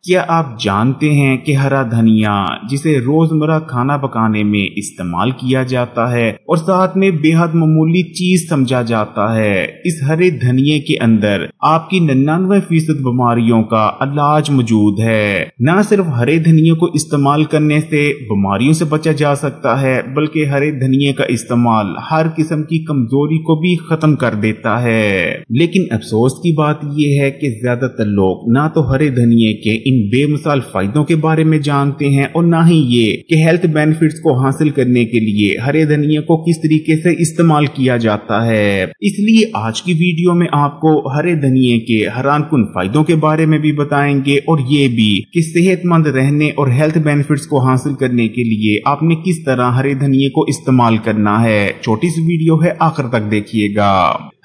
क्या आप जानते हैं कि हरा धनिया जिसे रोजमर्रा खाना पकाने में इस्तेमाल किया जाता है और साथ में बेहद मामूली चीज समझा जाता है, इस हरे धनिये के अंदर आपकी 99% बीमारियों का इलाज मौजूद है। न सिर्फ हरे धनिये को इस्तेमाल करने से बीमारियों से बचा जा सकता है, बल्कि हरे धनिये का इस्तेमाल हर किस्म की कमजोरी को भी खत्म कर देता है। लेकिन अफसोस की बात यह है कि ज्यादातर लोग ना तो हरे धनिये के इन बेमिसाल फायदों के बारे में जानते हैं और ना ही ये कि हेल्थ बेनिफिट्स को हासिल करने के लिए हरे धनिये को किस तरीके से इस्तेमाल किया जाता है। इसलिए आज की वीडियो में आपको हरे धनिये के हैरानकुन फायदों के बारे में भी बताएंगे और ये भी कि सेहतमंद रहने और हेल्थ बेनिफिट्स को हासिल करने के लिए आपने किस तरह हरे धनिये को इस्तेमाल करना है। छोटी सी वीडियो है, आखिर तक देखिएगा।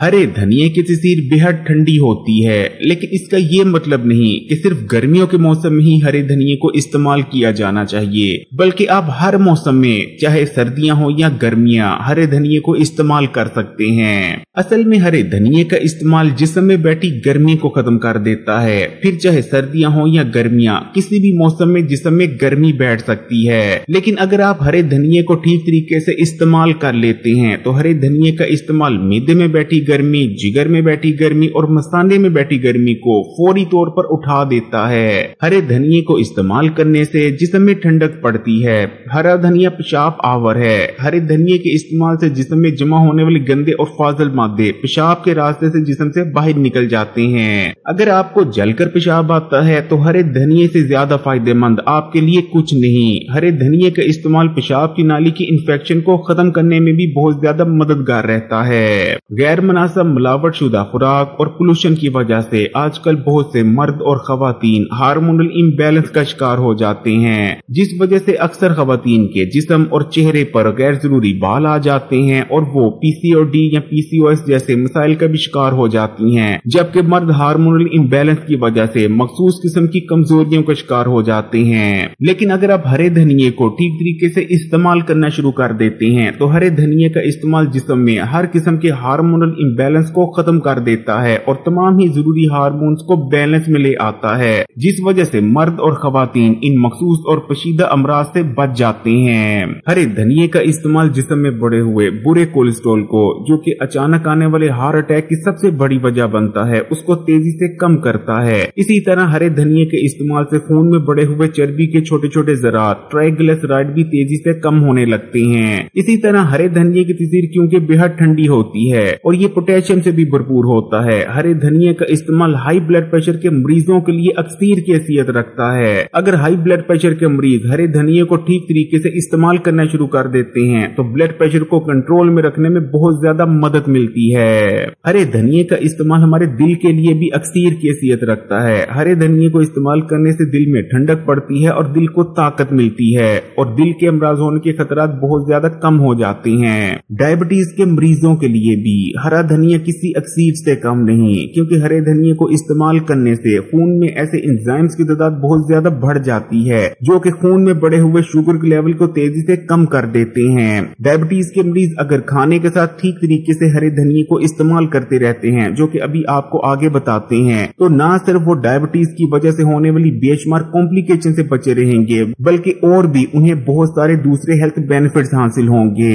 हरे धनिये की तसीर बेहद ठंडी होती है, लेकिन इसका ये मतलब नहीं कि सिर्फ गर्मियों के मौसम में ही हरे धनिये को इस्तेमाल किया जाना चाहिए, बल्कि आप हर मौसम में, चाहे सर्दियां हो या गर्मियां, हरे धनिये को इस्तेमाल कर सकते हैं। असल में हरे धनिये का इस्तेमाल जिस्म में बैठी गर्मी को खत्म कर देता है। फिर चाहे सर्दियां हो या गर्मियां, किसी भी मौसम में जिस्म में गर्मी बैठ सकती है। लेकिन अगर आप हरे धनिये को ठीक तरीके से इस्तेमाल कर लेते हैं तो हरे धनिये का इस्तेमाल मैदे में बैठी गर्मी, जिगर में बैठी गर्मी और मसाले में बैठी गर्मी को फौरी तौर पर उठा देता है। हरे धनिये को इस्तेमाल करने से जिस्म में ठंडक पड़ती है। हरा धनिया पेशाब आवर है। हरे धनिये के इस्तेमाल से जिस्म में जमा होने वाले गंदे और फाजिल मादे पेशाब के रास्ते से जिस्म से बाहर निकल जाते हैं। अगर आपको जलकर पेशाब आता है तो हरे धनिये से ज्यादा फायदेमंद आपके लिए कुछ नहीं। हरे धनिये का इस्तेमाल पेशाब की नाली की इन्फेक्शन को खत्म करने में भी बहुत ज्यादा मददगार रहता है। गैर मुनासिब मिलावट शुदा खुराक और पोल्यूशन की वजह से आजकल बहुत से मर्द और खवातीन हार्मोनल इम्बैलेंस का शिकार हो जाते हैं, जिस वजह से अक्सर खवातीन के जिस्म और चेहरे पर गैर जरूरी बाल आ जाते हैं और वो पीसीओडी या पीसीओएस जैसे मसाइल का भी शिकार हो जाती हैं, जबकि मर्द हार्मोनल इम्बैलेंस की वजह से मखसूस किस्म की कमजोरियों का शिकार हो जाते हैं। लेकिन अगर आप हरे धनिये को ठीक तरीके से इस्तेमाल करना शुरू कर देते हैं तो हरे धनिये का इस्तेमाल जिस्म में हर किस्म के हार्मोनल इम्बैलेंस को खत्म कर देता है और तमाम ही जरूरी हार्मोन्स को बैलेंस में ले आता है, जिस वजह से मर्द और खवातीन इन मखसूस और पेचीदा अमराज से बच जाते हैं। हरे धनिये का इस्तेमाल जिस्म में बढ़े हुए बुरे कोलेस्ट्रॉल को, जो कि अचानक आने वाले हार्ट अटैक की सबसे बड़ी वजह बनता है, उसको तेजी से कम करता है। इसी तरह हरे धनिये के इस्तेमाल से खून में बढ़े हुए चर्बी के छोटे छोटे ज़रात ट्राइग्लिसराइड भी तेजी से कम होने लगते हैं। इसी तरह हरे धनिये की तसीर क्योंकि बेहद ठंडी होती है और ये पोटेशियम से भी भरपूर होता है, हरे धनिये का इस्तेमाल हाई ब्लड प्रेशर के मरीजों के लिए अक्सीर की हैसियत रखता है। अगर हाई ब्लड प्रेशर के मरीज हरे धनिये को ठीक तरीके से इस्तेमाल करना शुरू कर देते हैं तो ब्लड प्रेशर को कंट्रोल में रखने में बहुत ज्यादा मदद मिलती है। हरे धनिये का इस्तेमाल हमारे दिल के लिए भी अक्सीर की हैसियत रखता है। हरे धनिये को इस्तेमाल करने से दिल में ठंडक पड़ती है और दिल को ताकत मिलती है और दिल के अमराज होने के खतरात बहुत ज्यादा कम हो जाते हैं। डायबिटीज के मरीजों के लिए भी हरा धनिया किसी अक्सीर से कम नहीं, क्योंकि हरे धनिये को इस्तेमाल करने से खून में ऐसे एंजाइम्स की तादाद बहुत ज्यादा बढ़ जाती है जो कि खून में बढ़े हुए शुगर के लेवल को तेजी से कम कर देते हैं। डायबिटीज के मरीज अगर खाने के साथ ठीक तरीके से हरे धनिये को इस्तेमाल करते रहते हैं, जो कि अभी आपको आगे बताते हैं, तो न सिर्फ वो डायबिटीज की वजह से होने वाली बेशुमार कॉम्प्लिकेशन से बचे रहेंगे, बल्कि और भी उन्हें बहुत सारे दूसरे हेल्थ बेनिफिट्स हासिल होंगे।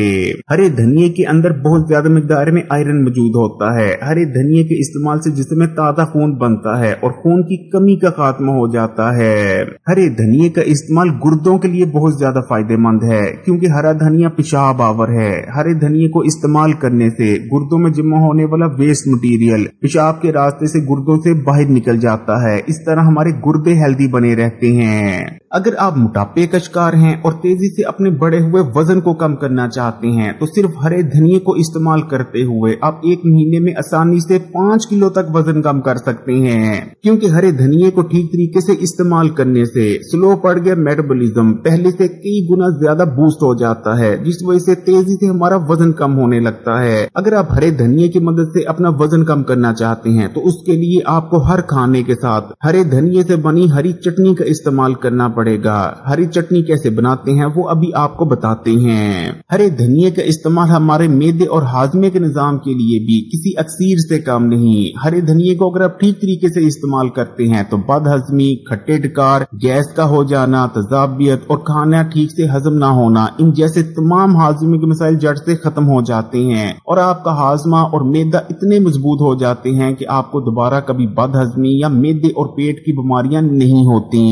हरे धनिये के अंदर बहुत ज्यादा मिकदार में आयरन मौजूद होता है। हरे धनिये के इस्तेमाल से जिस्म में ताजा खून बनता है और खून की कमी का खात्मा हो जाता है। हरे धनिये का इस्तेमाल गुर्दों के लिए बहुत ज्यादा फायदेमंद है, क्योंकि हरा धनिया पेशाब आवर है। हरे धनिये को इस्तेमाल करने से गुर्दों में जमा होने वाला वेस्ट मटेरियल पेशाब के रास्ते से गुर्दों से बाहर निकल जाता है। इस तरह हमारे गुर्दे हेल्दी बने रहते हैं। अगर आप मोटापे का शिकार हैं और तेजी से अपने बढ़े हुए वजन को कम करना चाहते हैं तो सिर्फ हरे धनिये को इस्तेमाल करते हुए आप एक महीने में आसानी से 5 किलो तक वजन कम कर सकते हैं, क्योंकि हरे धनिये को ठीक तरीके से इस्तेमाल करने से स्लो बढ़ गया मेटाबॉलिज्म पहले से कई गुना ज्यादा बूस्ट हो जाता है, जिस वजह से तेजी से हमारा वजन कम होने लगता है। अगर आप हरे धनिये की मदद से अपना वजन कम करना चाहते हैं तो उसके लिए आपको हर खाने के साथ हरे धनिये से बनी हरी चटनी का इस्तेमाल करना पड़ेगा। पड़ेगा। हरी चटनी कैसे बनाते हैं वो अभी आपको बताते हैं। हरे धनिये का इस्तेमाल हमारे मैदे और हाजमे के निजाम के लिए भी किसी अक्सीर से कम नहीं। हरे धनिये को अगर आप ठीक तरीके से इस्तेमाल करते हैं तो बदहजमी, खट्टे डकार, गैस का हो जाना, तजाबियत और खाना ठीक से हजम ना होना, इन जैसे तमाम हाजमे के मसाइल जड़ से खत्म हो जाते हैं और आपका हाजमा और मैदा इतने मजबूत हो जाते हैं कि आपको दोबारा कभी बदहजमी या मैदे और पेट की बीमारियां नहीं होती।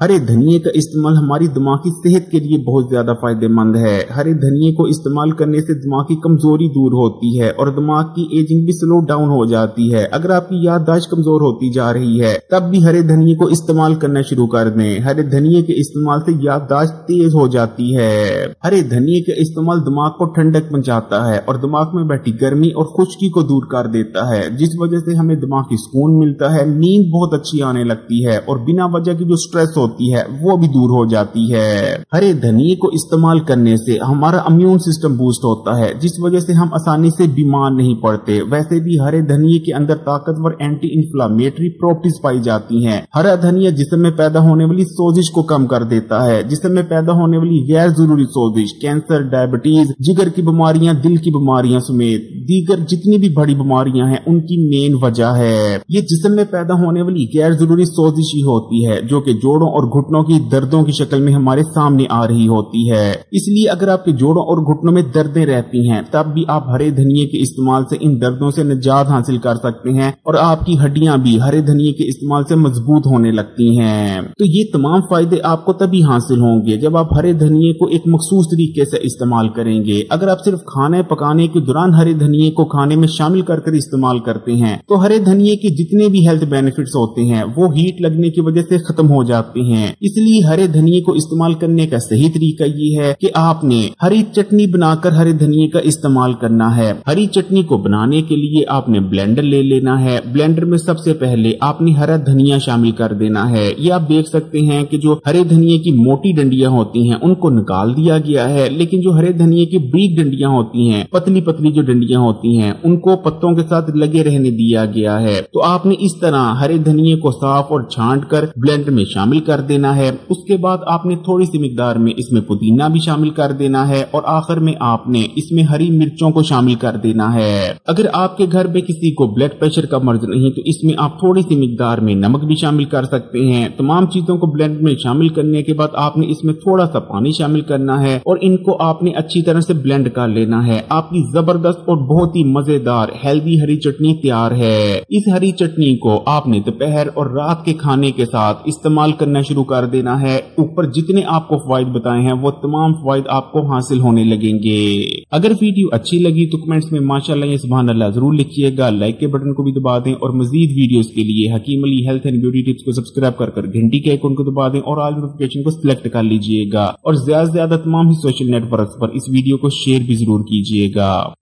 हरे धनिये का इस्तेमाल हमारी दिमागी सेहत के लिए बहुत ज्यादा फायदेमंद है। हरे धनिये को इस्तेमाल करने से दिमागी कमजोरी दूर होती है और दिमाग की एजिंग भी स्लो डाउन हो जाती है। अगर आपकी याददाश्त कमजोर होती जा रही है तब भी हरे धनिये को इस्तेमाल करना शुरू कर दें। हरे धनिये के इस्तेमाल से याददाश्त तेज हो जाती है। हरे धनिये का इस्तेमाल दिमाग को ठंडक पहुंचाता है और दिमाग में बैठी गर्मी और खुश्की को दूर कर देता है, जिस वजह से हमें दिमागी सुकून मिलता है, नींद बहुत अच्छी आने लगती है और बिना वजह की जो स्ट्रेस होती है वो भी दूर हो जाती है। हरे धनिये को इस्तेमाल करने से हमारा इम्यून सिस्टम बूस्ट होता है, जिस वजह से हम आसानी से बीमार नहीं पड़ते। वैसे भी हरे धनिये के अंदर ताकतवर एंटी इंफ्लेमेटरी प्रॉपर्टीज पाई जाती हैं। हरा धनिया जिस्म में पैदा होने वाली सोजिश को कम कर देता है। जिस्म में पैदा होने वाली गैर जरूरी सोजिश, कैंसर, डायबिटीज, जिगर की बीमारियां, दिल की बीमारियां समेत दीगर जितनी भी बड़ी बीमारियां हैं उनकी मेन वजह है ये जिस्म में पैदा होने वाली गैर जरूरी सोजिश ही होती है, जो कि जोड़ों और घुटनों की दर्दों की शक्ल में हमारे सामने आ रही होती है। इसलिए अगर आपके जोड़ों और घुटनों में दर्दें रहती हैं तब भी आप हरे धनिये के इस्तेमाल से इन दर्दों से निजात हासिल कर सकते हैं और आपकी हड्डियां भी हरे धनिये के इस्तेमाल से मजबूत होने लगती हैं। तो ये तमाम फायदे आपको तभी हासिल होंगे जब आप हरे धनिये को एक मखसूस तरीके से इस्तेमाल करेंगे। अगर आप सिर्फ खाने पकाने के दौरान हरे धनिये को खाने में शामिल कर इस्तेमाल करते हैं तो हरे धनिये के जितने भी हेल्थ बेनिफिट्स होते हैं वो हीट लगने की वजह से खत्म हो जाते हैं। इसलिए हरे धनिये को इस्तेमाल करने का सही तरीका ये है कि आपने हरी चटनी बनाकर हरे धनिये का इस्तेमाल करना है। हरी चटनी को बनाने के लिए आपने ब्लेंडर ले लेना है। ब्लेंडर में सबसे पहले आपने हरा धनिया शामिल कर देना है। ये आप देख सकते हैं कि जो हरे धनिये की मोटी डंडियां होती हैं उनको निकाल दिया गया है, लेकिन जो हरे धनिये की बारीक डंडियां होती हैं, पतली पतली जो डंडियां होती हैं, उनको पत्तों के साथ लगे रहने दिया गया है। तो आपने इस तरह हरे धनिये को साफ और छांट कर ब्लेंडर में शामिल कर देना है। उसके बाद आपने थोड़ी सी मिकदार में इसमें पुदीना भी शामिल कर देना है और आखिर में आपने इसमें हरी मिर्चों को शामिल कर देना है। अगर आपके घर में किसी को ब्लड प्रेशर का मर्ज नहीं तो इसमें आप थोड़ी सी मिकदार में नमक भी शामिल कर सकते हैं। तमाम चीजों को ब्लेंडर में शामिल करने के बाद आपने इसमें थोड़ा सा पानी शामिल करना है और इनको आपने अच्छी तरह से ब्लेंड कर लेना है। आपकी जबरदस्त और बहुत ही मजेदार हेल्दी हरी चटनी तैयार है। इस हरी चटनी को आपने दोपहर और रात के खाने के साथ इस्तेमाल करना शुरू कर देना है। ऊपर जितने आपको फायदे बताए हैं वो तमाम फायदे आपको हासिल होने लगेंगे। अगर वीडियो अच्छी लगी तो कमेंट्स में माशाअल्लाह या सुभान अल्लाह जरूर लिखिएगा। लाइक के बटन को भी दबा दें और मजीद वीडियोस के लिए Hakeem Ali health and beauty tips को सब्सक्राइब कर घंटी के आइकन को दबा दें और ऑल नोटिफिकेशन को सिलेक्ट कर लीजिएगा और ज्यादा से ज्यादा तमाम ही सोशल नेटवर्क पर इस वीडियो को शेयर भी जरूर कीजिएगा।